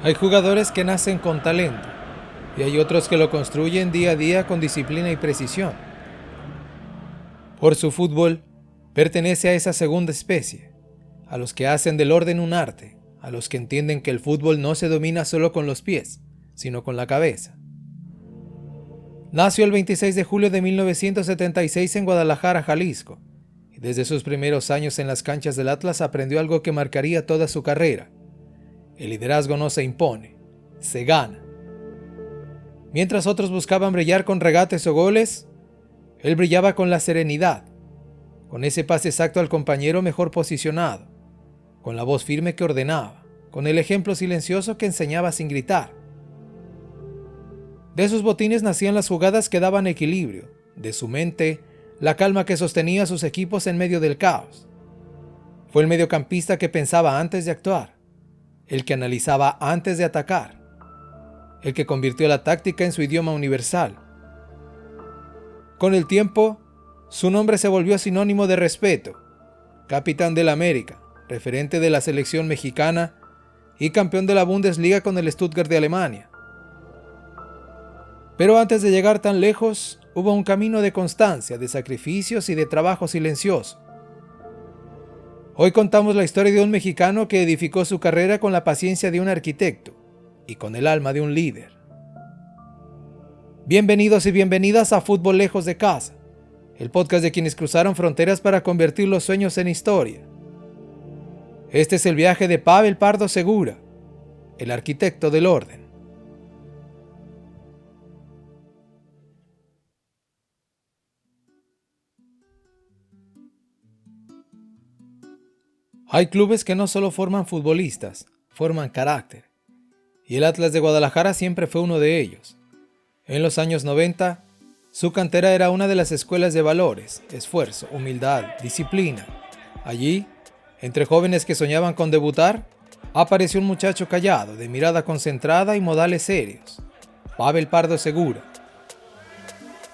Hay jugadores que nacen con talento y hay otros que lo construyen día a día con disciplina y precisión. Por su fútbol, pertenece a esa segunda especie, a los que hacen del orden un arte, a los que entienden que el fútbol no se domina solo con los pies, sino con la cabeza. Nació el 26 de julio de 1976 en Guadalajara, Jalisco, y desde sus primeros años en las canchas del Atlas aprendió algo que marcaría toda su carrera. El liderazgo no se impone, se gana. Mientras otros buscaban brillar con regates o goles, él brillaba con la serenidad, con ese pase exacto al compañero mejor posicionado, con la voz firme que ordenaba, con el ejemplo silencioso que enseñaba sin gritar. De sus botines nacían las jugadas que daban equilibrio, de su mente, la calma que sostenía a sus equipos en medio del caos. Fue el mediocampista que pensaba antes de actuar, el que analizaba antes de atacar, el que convirtió la táctica en su idioma universal. Con el tiempo, su nombre se volvió sinónimo de respeto, capitán del América, referente de la selección mexicana y campeón de la Bundesliga con el Stuttgart de Alemania. Pero antes de llegar tan lejos, hubo un camino de constancia, de sacrificios y de trabajo silencioso. Hoy contamos la historia de un mexicano que edificó su carrera con la paciencia de un arquitecto y con el alma de un líder. Bienvenidos y bienvenidas a Fútbol Lejos de Casa, el podcast de quienes cruzaron fronteras para convertir los sueños en historia. Este es el viaje de Pavel Pardo Segura, el arquitecto del orden. Hay clubes que no solo forman futbolistas, forman carácter. Y el Atlas de Guadalajara siempre fue uno de ellos. En los años 90, su cantera era una de las escuelas de valores, esfuerzo, humildad, disciplina. Allí, entre jóvenes que soñaban con debutar, apareció un muchacho callado, de mirada concentrada y modales serios, Pavel Pardo Segura.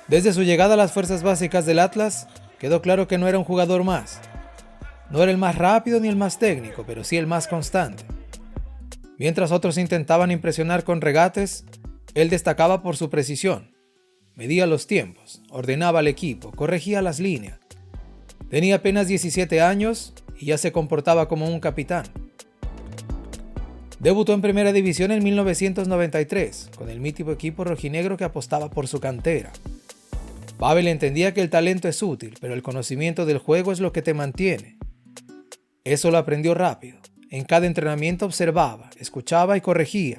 Desde su llegada a las fuerzas básicas del Atlas, quedó claro que no era un jugador más. No era el más rápido ni el más técnico, pero sí el más constante. Mientras otros intentaban impresionar con regates, él destacaba por su precisión. Medía los tiempos, ordenaba al equipo, corregía las líneas. Tenía apenas 17 años y ya se comportaba como un capitán. Debutó en Primera División en 1993, con el mítico equipo rojinegro que apostaba por su cantera. Pavel entendía que el talento es útil, pero el conocimiento del juego es lo que te mantiene. Eso lo aprendió rápido. En cada entrenamiento observaba, escuchaba y corregía.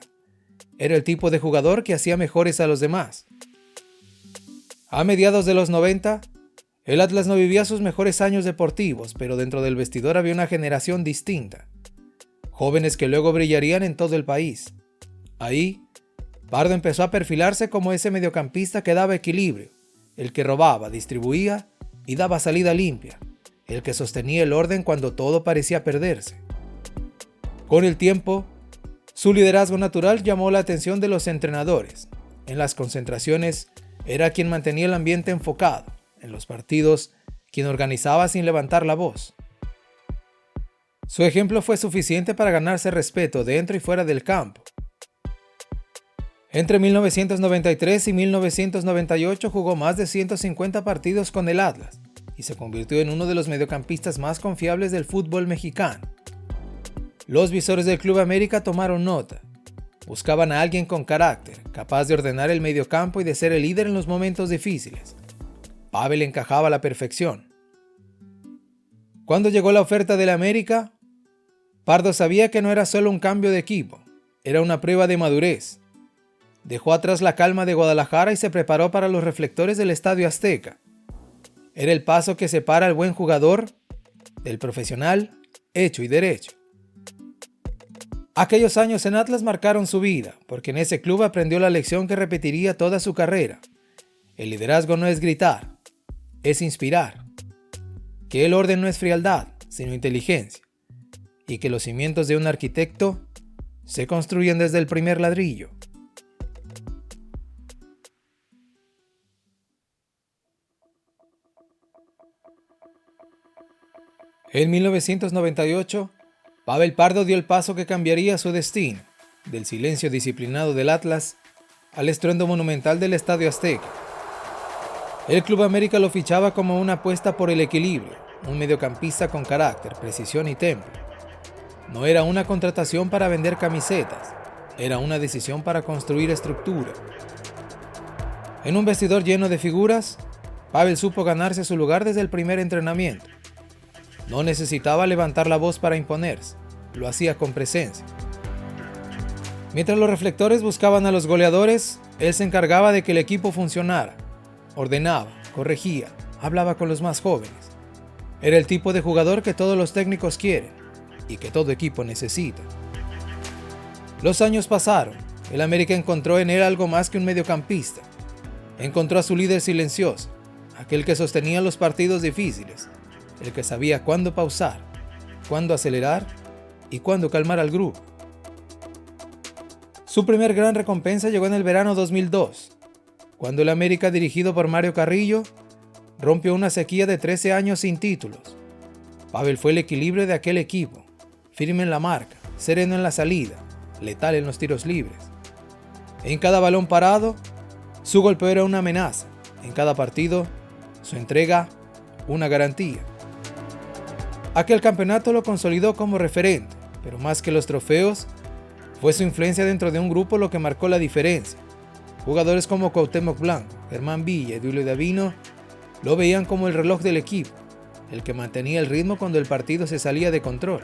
Era el tipo de jugador que hacía mejores a los demás. A mediados de los 90, el Atlas no vivía sus mejores años deportivos, pero dentro del vestidor había una generación distinta. Jóvenes que luego brillarían en todo el país. Ahí, Pardo empezó a perfilarse como ese mediocampista que daba equilibrio, el que robaba, distribuía y daba salida limpia, el que sostenía el orden cuando todo parecía perderse. Con el tiempo, su liderazgo natural llamó la atención de los entrenadores. En las concentraciones, era quien mantenía el ambiente enfocado. En los partidos, quien organizaba sin levantar la voz. Su ejemplo fue suficiente para ganarse respeto dentro y fuera del campo. Entre 1993 y 1998 jugó más de 150 partidos con el Atlas y se convirtió en uno de los mediocampistas más confiables del fútbol mexicano. Los visores del Club América tomaron nota. Buscaban a alguien con carácter, capaz de ordenar el mediocampo y de ser el líder en los momentos difíciles. Pavel encajaba a la perfección. Cuando llegó la oferta del América, Pardo sabía que no era solo un cambio de equipo, era una prueba de madurez. Dejó atrás la calma de Guadalajara y se preparó para los reflectores del Estadio Azteca. Era el paso que separa al buen jugador del profesional hecho y derecho. Aquellos años en Atlas marcaron su vida, porque en ese club aprendió la lección que repetiría toda su carrera. El liderazgo no es gritar, es inspirar. Que el orden no es frialdad, sino inteligencia. Y que los cimientos de un arquitecto se construyen desde el primer ladrillo. En 1998, Pavel Pardo dio el paso que cambiaría su destino. del silencio disciplinado del Atlas al estruendo monumental del Estadio Azteca. El Club América lo fichaba como una apuesta por el equilibrio, un mediocampista con carácter, precisión y temple. No era una contratación para vender camisetas, era una decisión para construir estructura. En un vestidor lleno de figuras, Pavel supo ganarse su lugar desde el primer entrenamiento. No necesitaba levantar la voz para imponerse, lo hacía con presencia. Mientras los reflectores buscaban a los goleadores, él se encargaba de que el equipo funcionara. Ordenaba, corregía, hablaba con los más jóvenes. Era el tipo de jugador que todos los técnicos quieren y que todo equipo necesita. Los años pasaron, el América encontró en él algo más que un mediocampista. Encontró a su líder silencioso, aquel que sostenía los partidos difíciles, el que sabía cuándo pausar, cuándo acelerar y cuándo calmar al grupo. Su primer gran recompensa llegó en el verano 2002, cuando el América, dirigido por Mario Carrillo, rompió una sequía de 13 años sin títulos. Pavel fue el equilibrio de aquel equipo, firme en la marca, sereno en la salida, letal en los tiros libres. En cada balón parado, su golpeo era una amenaza. En cada partido, su entrega, una garantía. Aquel campeonato lo consolidó como referente, pero más que los trofeos, fue su influencia dentro de un grupo lo que marcó la diferencia. Jugadores como Cuauhtémoc Blanco, Germán Villa y Duilio Davino lo veían como el reloj del equipo, el que mantenía el ritmo cuando el partido se salía de control.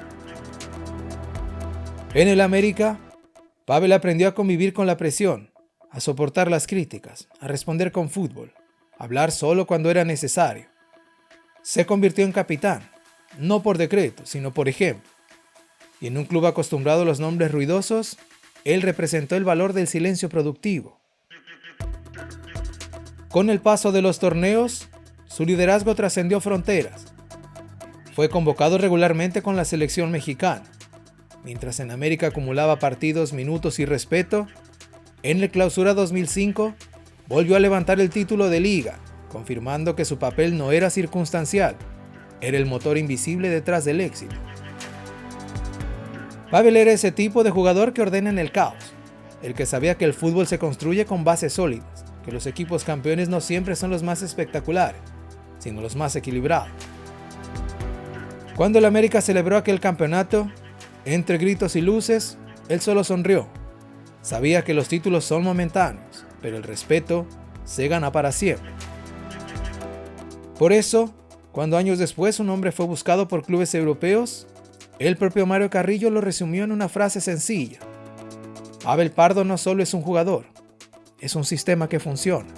En el América, Pavel aprendió a convivir con la presión, a soportar las críticas, a responder con fútbol, a hablar solo cuando era necesario. Se convirtió en capitán, no por decreto, sino por ejemplo. Y en un club acostumbrado a los nombres ruidosos, él representó el valor del silencio productivo. Con el paso de los torneos, su liderazgo trascendió fronteras. Fue convocado regularmente con la selección mexicana. Mientras en América acumulaba partidos, minutos y respeto, en el Clausura 2005 volvió a levantar el título de Liga, confirmando que su papel no era circunstancial, era el motor invisible detrás del éxito. Pavel era ese tipo de jugador que ordena en el caos, el que sabía que el fútbol se construye con bases sólidas, que los equipos campeones no siempre son los más espectaculares, sino los más equilibrados. Cuando el América celebró aquel campeonato, entre gritos y luces, él solo sonrió. Sabía que los títulos son momentáneos, pero el respeto se gana para siempre. Por eso, cuando años después su nombre fue buscado por clubes europeos, el propio Mario Carrillo lo resumió en una frase sencilla: Pavel Pardo no solo es un jugador, es un sistema que funciona.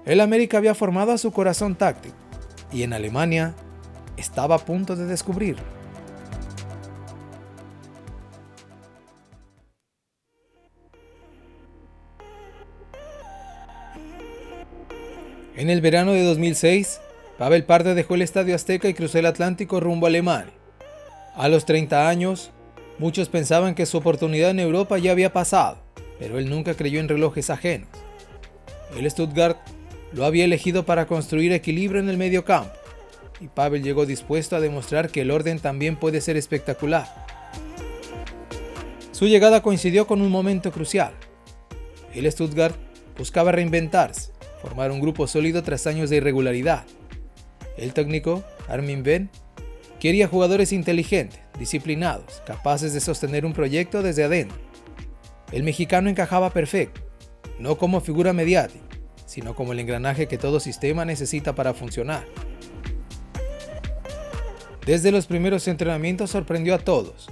El América había formado a su corazón táctico y en Alemania estaba a punto de descubrirlo. En el verano de 2006, Pavel Pardo dejó el Estadio Azteca y cruzó el Atlántico rumbo a Alemania. A los 30 años, muchos pensaban que su oportunidad en Europa ya había pasado, pero él nunca creyó en relojes ajenos. El Stuttgart lo había elegido para construir equilibrio en el medio campo, y Pavel llegó dispuesto a demostrar que el orden también puede ser espectacular. Su llegada coincidió con un momento crucial. El Stuttgart buscaba reinventarse, formar un grupo sólido tras años de irregularidad. El técnico, Armin Ven, quería jugadores inteligentes, disciplinados, capaces de sostener un proyecto desde adentro. El mexicano encajaba perfecto, no como figura mediática, sino como el engranaje que todo sistema necesita para funcionar. Desde los primeros entrenamientos sorprendió a todos.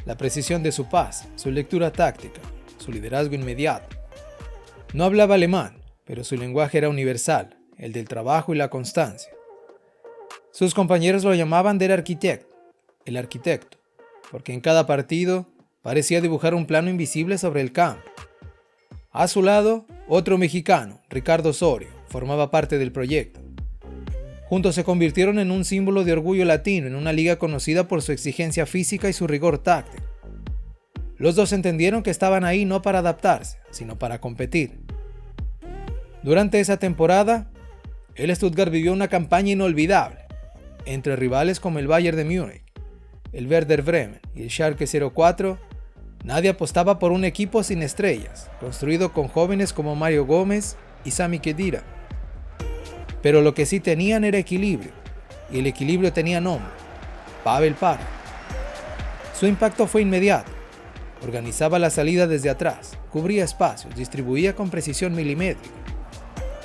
La precisión de su pase, su lectura táctica, su liderazgo inmediato. No hablaba alemán, pero su lenguaje era universal, el del trabajo y la constancia. Sus compañeros lo llamaban Der Architekt, el arquitecto, porque en cada partido parecía dibujar un plano invisible sobre el campo. A su lado, otro mexicano, Ricardo Osorio, formaba parte del proyecto. Juntos se convirtieron en un símbolo de orgullo latino en una liga conocida por su exigencia física y su rigor táctico. Los dos entendieron que estaban ahí no para adaptarse, sino para competir. Durante esa temporada, el Stuttgart vivió una campaña inolvidable, entre rivales como el Bayern de Múnich, el Werder Bremen y el Schalke 04. Nadie apostaba por un equipo sin estrellas, construido con jóvenes como Mario Gómez y Sami Khedira. Pero lo que sí tenían era equilibrio, y el equilibrio tenía nombre: Pavel Pardo. Su impacto fue inmediato. Organizaba la salida desde atrás, cubría espacios, distribuía con precisión milimétrica.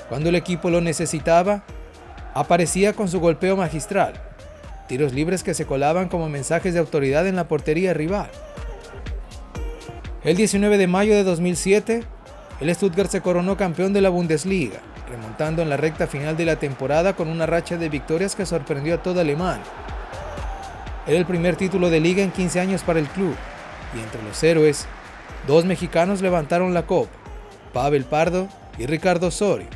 Cuando el equipo lo necesitaba, aparecía con su golpeo magistral, tiros libres que se colaban como mensajes de autoridad en la portería rival. El 19 de mayo de 2007, el Stuttgart se coronó campeón de la Bundesliga, remontando en la recta final de la temporada con una racha de victorias que sorprendió a toda Alemania. Era el primer título de liga en 15 años para el club, y entre los héroes, 2 mexicanos levantaron la copa: Pavel Pardo y Ricardo Osorio.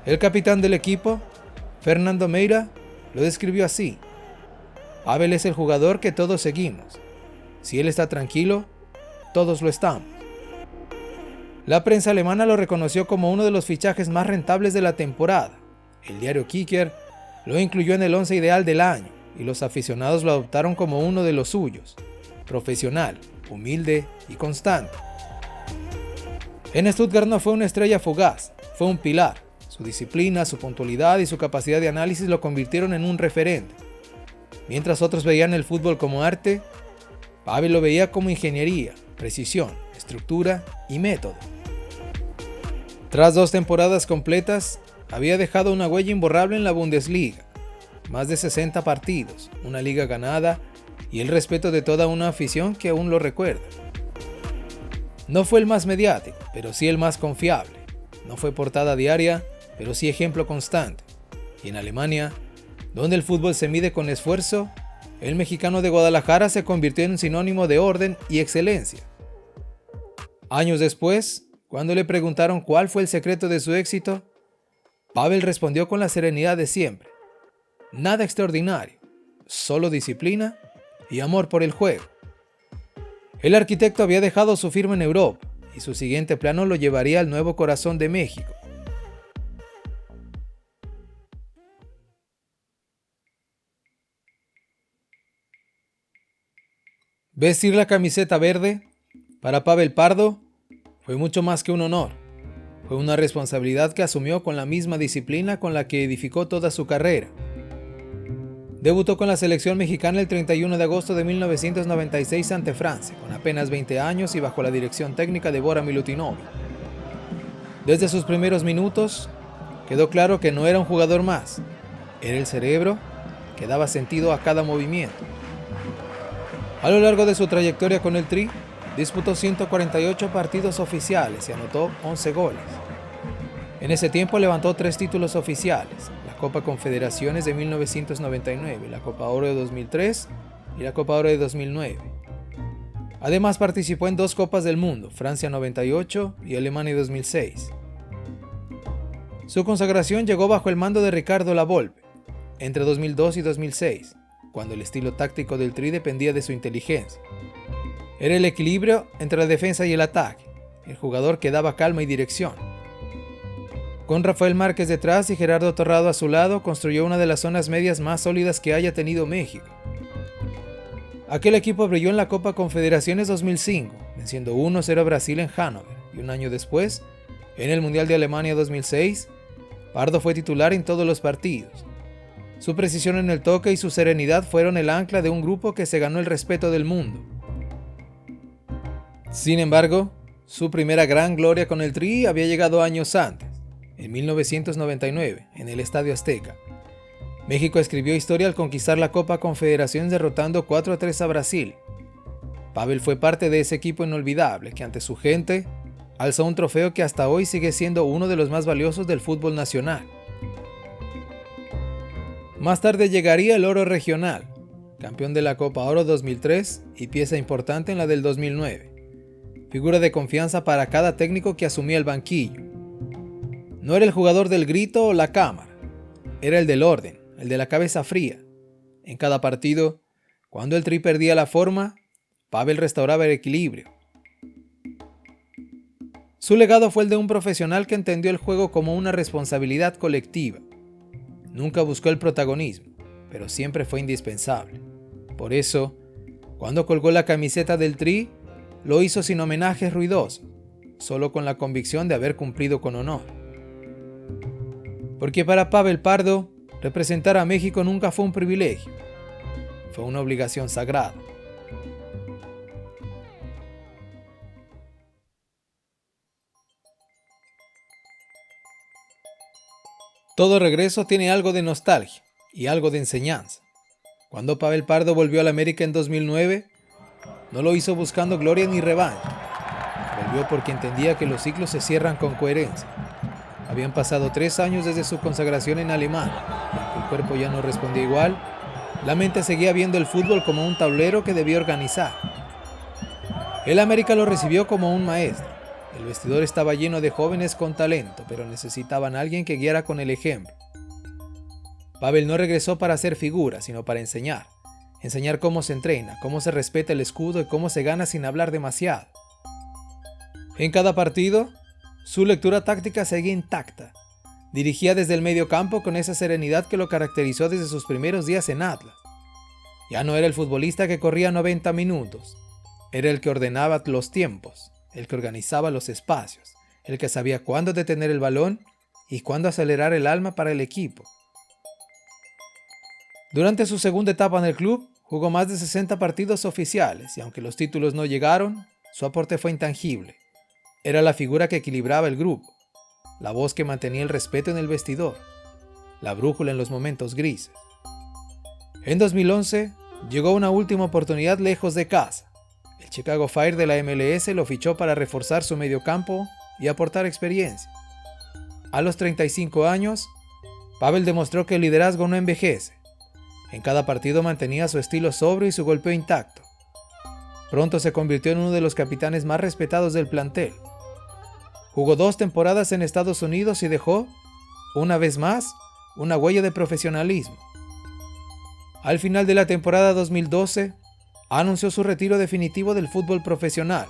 El capitán del equipo, Fernando Meira, lo describió así: Pavel es el jugador que todos seguimos. Si él está tranquilo, todos lo estamos. La prensa alemana lo reconoció como uno de los fichajes más rentables de la temporada. El diario Kicker lo incluyó en el 11 ideal del año, y los aficionados lo adoptaron como uno de los suyos: profesional, humilde y constante. En Stuttgart no fue una estrella fugaz, fue un pilar. Su disciplina, su puntualidad y su capacidad de análisis lo convirtieron en un referente. Mientras otros veían el fútbol como arte, Pavel lo veía como ingeniería, precisión, estructura y método. Tras 2 temporadas completas, había dejado una huella imborrable en la Bundesliga: más de 60 partidos, una liga ganada y el respeto de toda una afición que aún lo recuerda. No fue el más mediático, pero sí el más confiable. No fue portada diaria, pero sí ejemplo constante. Y en Alemania, donde el fútbol se mide con esfuerzo, el mexicano de Guadalajara se convirtió en un sinónimo de orden y excelencia. Años después, cuando le preguntaron cuál fue el secreto de su éxito, Pavel respondió con la serenidad de siempre: nada extraordinario, solo disciplina y amor por el juego. El arquitecto había dejado su firma en Europa, y su siguiente plano lo llevaría al nuevo corazón de México. Vestir la camiseta verde, para Pavel Pardo, fue mucho más que un honor. Fue una responsabilidad que asumió con la misma disciplina con la que edificó toda su carrera. Debutó con la selección mexicana el 31 de agosto de 1996 ante Francia, con apenas 20 años y bajo la dirección técnica de Bora Milutinovic. Desde sus primeros minutos, quedó claro que no era un jugador más, era el cerebro que daba sentido a cada movimiento. A lo largo de su trayectoria con el Tri, disputó 148 partidos oficiales y anotó 11 goles. En ese tiempo levantó 3 títulos oficiales: la Copa Confederaciones de 1999, la Copa Oro de 2003 y la Copa Oro de 2009. Además participó en 2 Copas del Mundo, Francia 98 y Alemania 2006. Su consagración llegó bajo el mando de Ricardo Lavolpe, entre 2002 y 2006, cuando el estilo táctico del Tri dependía de su inteligencia. Era el equilibrio entre la defensa y el ataque, el jugador que daba calma y dirección. Con Rafael Márquez detrás y Gerardo Torrado a su lado, construyó una de las zonas medias más sólidas que haya tenido México. Aquel equipo brilló en la Copa Confederaciones 2005, venciendo 1-0 a Brasil en Hannover, y un año después, en el Mundial de Alemania 2006, Pardo fue titular en todos los partidos. Su precisión en el toque y su serenidad fueron el ancla de un grupo que se ganó el respeto del mundo. Sin embargo, su primera gran gloria con el Tri había llegado años antes, en 1999, en el Estadio Azteca. México escribió historia al conquistar la Copa Confederaciones derrotando 4-3 a Brasil. Pavel fue parte de ese equipo inolvidable que ante su gente alzó un trofeo que hasta hoy sigue siendo uno de los más valiosos del fútbol nacional. Más tarde llegaría el oro regional, campeón de la Copa Oro 2003 y pieza importante en la del 2009. Figura de confianza para cada técnico que asumía el banquillo. No era el jugador del grito o la cámara, era el del orden, el de la cabeza fría. En cada partido, cuando el Tri perdía la forma, Pavel restauraba el equilibrio. Su legado fue el de un profesional que entendió el juego como una responsabilidad colectiva. Nunca buscó el protagonismo, pero siempre fue indispensable. Por eso, Cuando colgó la camiseta del Tri, lo hizo sin homenajes ruidosos, solo con la convicción de haber cumplido con honor. Porque para Pavel Pardo, representar a México nunca fue un privilegio, fue una obligación sagrada. Todo regreso tiene algo de nostalgia y algo de enseñanza. Cuando Pavel Pardo volvió a la América en 2009, no lo hizo buscando gloria ni revancha. Volvió porque entendía que los ciclos se cierran con coherencia. Habían pasado 3 años desde su consagración en Alemania, y aunque el cuerpo ya no respondía igual, la mente seguía viendo el fútbol como un tablero que debía organizar. El América lo recibió como un maestro. El vestidor estaba lleno de jóvenes con talento, pero necesitaban a alguien que guiara con el ejemplo. Pavel no regresó para hacer figura, sino para enseñar. Enseñar cómo se entrena, cómo se respeta el escudo y cómo se gana sin hablar demasiado. En cada partido, su lectura táctica seguía intacta. Dirigía desde el medio campo con esa serenidad que lo caracterizó desde sus primeros días en Atlas. Ya no era el futbolista que corría 90 minutos. Era el que ordenaba los tiempos, el que organizaba los espacios, el que sabía cuándo detener el balón y cuándo acelerar el alma para el equipo. Durante su segunda etapa en el club, jugó más de 60 partidos oficiales y aunque los títulos no llegaron, su aporte fue intangible. Era la figura que equilibraba el grupo, la voz que mantenía el respeto en el vestidor, la brújula en los momentos grises. En 2011, llegó una última oportunidad lejos de casa. El Chicago Fire de la MLS lo fichó para reforzar su mediocampo y aportar experiencia. A los 35 años, Pavel demostró que el liderazgo no envejece. En cada partido mantenía su estilo sobrio y su golpeo intacto. Pronto se convirtió en uno de los capitanes más respetados del plantel. Jugó 2 temporadas en Estados Unidos y dejó, una vez más, una huella de profesionalismo. Al final de la temporada 2012, anunció su retiro definitivo del fútbol profesional.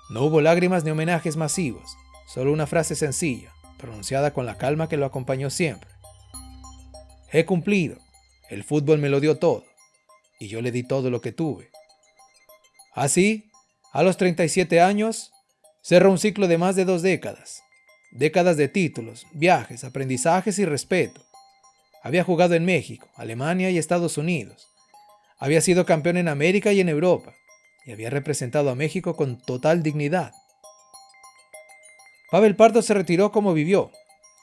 No hubo lágrimas ni homenajes masivos, solo una frase sencilla, pronunciada con la calma que lo acompañó siempre. He cumplido, el fútbol me lo dio todo, y yo le di todo lo que tuve. Así, a los 37 años, cerró un ciclo de más de 2 décadas. Décadas de títulos, viajes, aprendizajes y respeto. Había jugado en México, Alemania y Estados Unidos. Había sido campeón en América y en Europa, y había representado a México con total dignidad. Pavel Pardo se retiró como vivió,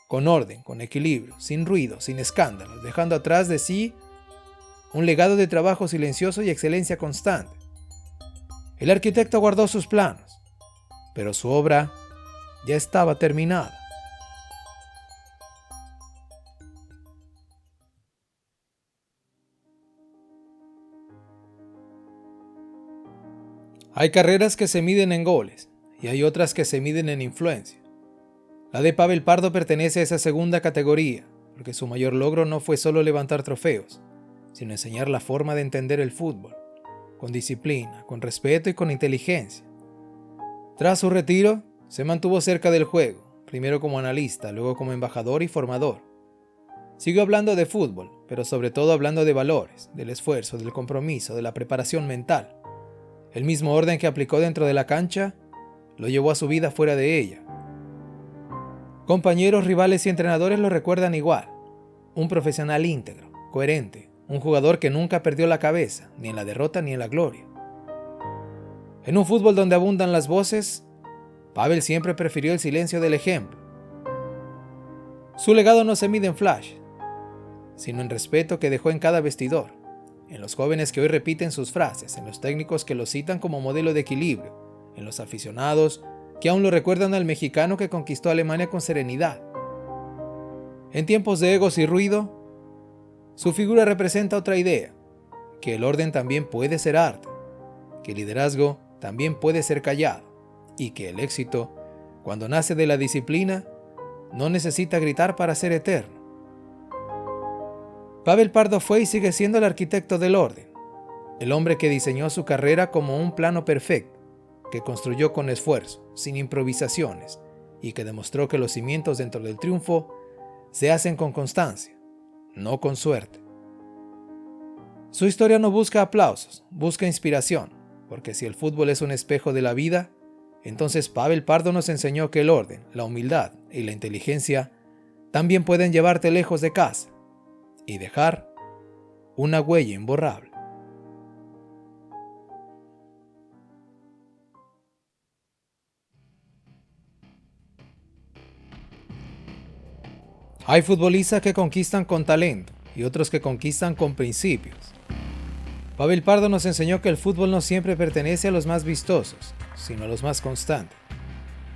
con orden, con equilibrio, sin ruido, sin escándalos, dejando atrás de sí un legado de trabajo silencioso y excelencia constante. El arquitecto guardó sus planos, pero su obra ya estaba terminada. Hay carreras que se miden en goles y hay otras que se miden en influencia. La de Pavel Pardo pertenece a esa segunda categoría, porque su mayor logro no fue solo levantar trofeos, sino enseñar la forma de entender el fútbol, con disciplina, con respeto y con inteligencia. Tras su retiro, se mantuvo cerca del juego, primero como analista, luego como embajador y formador. Siguió hablando de fútbol, pero sobre todo hablando de valores, del esfuerzo, del compromiso, de la preparación mental. El mismo orden que aplicó dentro de la cancha, lo llevó a su vida fuera de ella. Compañeros, rivales y entrenadores lo recuerdan igual. Un profesional íntegro, coherente, un jugador que nunca perdió la cabeza, ni en la derrota ni en la gloria. En un fútbol donde abundan las voces, Pavel siempre prefirió el silencio del ejemplo. Su legado no se mide en flash, sino en respeto que dejó en cada vestidor, en los jóvenes que hoy repiten sus frases, en los técnicos que lo citan como modelo de equilibrio, en los aficionados que aún lo recuerdan al mexicano que conquistó Alemania con serenidad. En tiempos de egos y ruido, su figura representa otra idea, que el orden también puede ser arte, que el liderazgo también puede ser callado, y que el éxito, cuando nace de la disciplina, no necesita gritar para ser eterno. Pavel Pardo fue y sigue siendo el arquitecto del orden, el hombre que diseñó su carrera como un plano perfecto, que construyó con esfuerzo, sin improvisaciones, y que demostró que los cimientos dentro del triunfo se hacen con constancia, no con suerte. Su historia no busca aplausos, busca inspiración, porque si el fútbol es un espejo de la vida, entonces Pavel Pardo nos enseñó que el orden, la humildad y la inteligencia también pueden llevarte lejos de casa y dejar una huella imborrable. Hay futbolistas que conquistan con talento y otros que conquistan con principios. Pavel Pardo nos enseñó que el fútbol no siempre pertenece a los más vistosos, sino a los más constantes.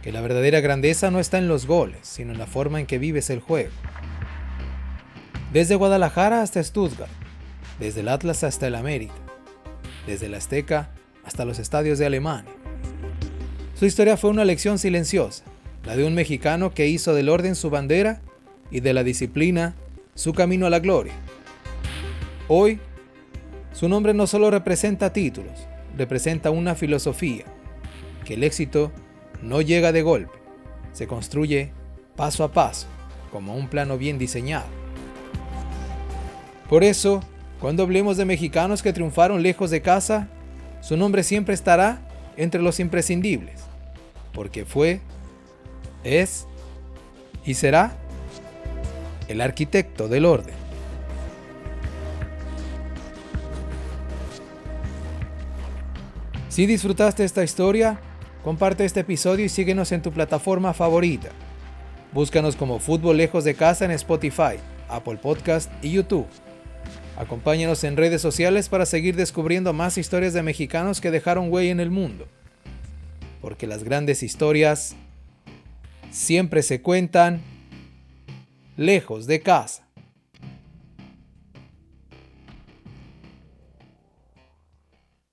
Que la verdadera grandeza no está en los goles, sino en la forma en que vives el juego. Desde Guadalajara hasta Stuttgart, desde el Atlas hasta el América, desde el Azteca hasta los estadios de Alemania. Su historia fue una lección silenciosa, la de un mexicano que hizo del orden su bandera y de la disciplina su camino a la gloria. Hoy, su nombre no solo representa títulos, representa una filosofía, que el éxito no llega de golpe, se construye paso a paso, como un plano bien diseñado. Por eso, cuando hablemos de mexicanos que triunfaron lejos de casa, su nombre siempre estará entre los imprescindibles, porque fue, es y será el arquitecto del orden. Si disfrutaste esta historia, comparte este episodio y síguenos en tu plataforma favorita. Búscanos como Fútbol Lejos de Casa en Spotify, Apple Podcast y YouTube. Acompáñanos en redes sociales para seguir descubriendo más historias de mexicanos que dejaron huella en el mundo. Porque las grandes historias siempre se cuentan lejos de casa.